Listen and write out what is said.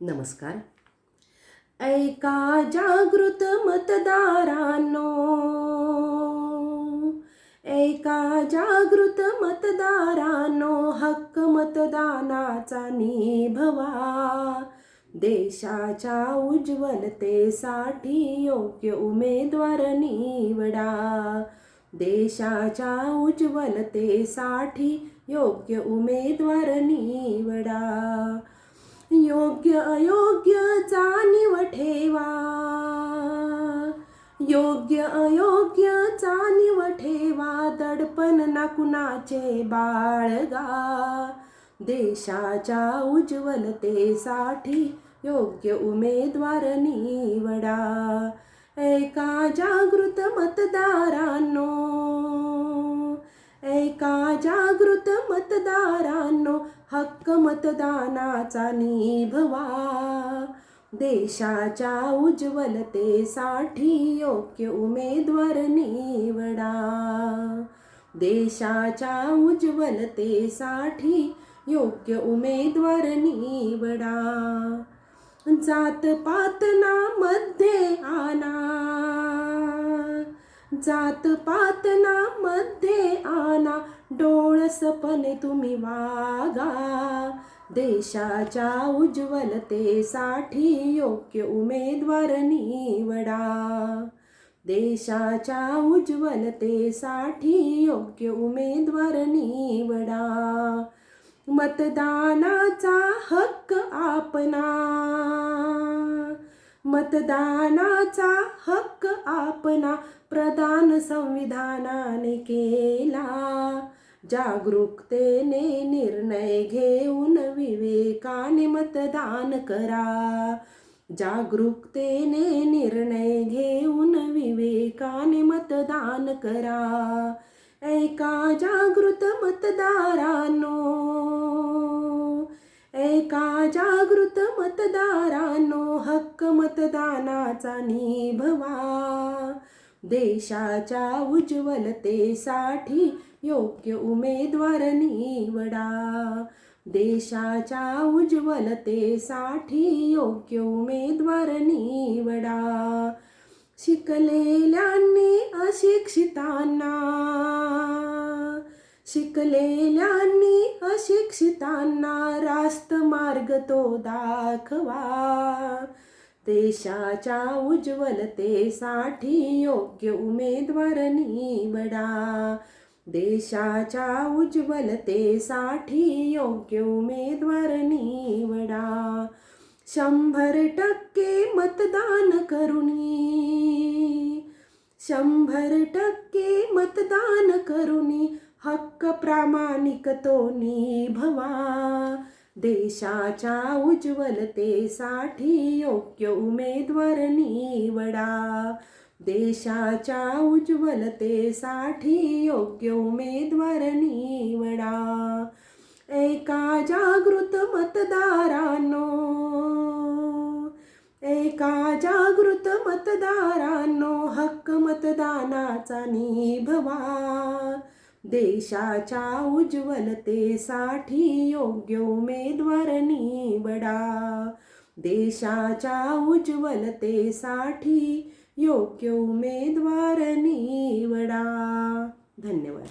नमस्कार. ऐका जागृत मतदारांनो, ऐका जागृत मतदारांनो, हक्क मतदानाचा निभवा. देशाच्या उज्ज्वलतेसाठी योग्य उमेदवार निवडा. देशाच्या उज्ज्वलतेसाठी योग्य उमेदवार निवडा. योग्य अयोग्य जाणीव ठेवा. योग्य अयोग्य जाणीव ठेवा. दडपण ना कुणाचे बाळगा. देशाच्या उज्ज्वलतेसाठी योग्य उमेदवार निवडा. ऐका जागृत मतदारांनो, ऐका जागृत मतदारांनो, हक्क मतदानाचा निभवा. देशाच्या उज्ज्वलतेसाठी योग्य उमेदवार निवडा. देशाच्या उज्ज्वलतेसाठी योग्य उमेदवार निवडा. जात पातना मध्ये आणा. जात पातना मध्ये आणा. डोळसपणे तुम्ही वागा. देशाच्या उज्ज्वलतेसाठी योग्य उमेदवार निवडा. देशाच्या उज्ज्वलतेसाठी योग्य उमेदवार निवडा. मतदानाचा हक्क आपणा. मतदानाचा हक्क आपणा प्रदान संविधानाने केला. जागरूकतेने निर्णय घेऊन विवेकाने मतदान करा. जागरूकतेने निर्णय घेऊन विवेकाने मतदान करा. ऐका जागृत मतदारांनो, ऐका जागृत मतदारांनो, हक्क मतदानाचा निभवा. देशाच्या उज्ज्वलतेसाठी योग्य उमेदवार निवडा. देशाच्या उज्ज्वलतेसाठी योग्य उमेदवार निवडा. शिकलेल्यांनी अशिक्षितांना. शिकलेल्यांनी अशिक्षितांना रास्त मार्ग तो दाखवा. देशाच्या उज्ज्वलतेसाठी योग्य उमेदवार निवडा. देशाच्या उज्ज्वलतेसाठी योग्य उमेदवार निवडा. 100% मतदान करुनी. 100% मतदान करुनी हक्क प्रामाणिक तो निभवा. देशाच्या उज्ज्वलतेसाठी योग्य उमेदवार निवडा. देशाच्या उज्ज्वलतेसाठी योग्य उमेदवार निवडा. ऐका जागृत मतदारांनो, ऐका जागृत मतदारांनो, हक्क मतदानाचा निभवा. देशाच्या उज्ज्वलतेसाठी योग्य उमेदवार निवडा. देशाच्या उज्ज्वलतेसाठी योग्य उमेदवार निवडा. धन्यवाद.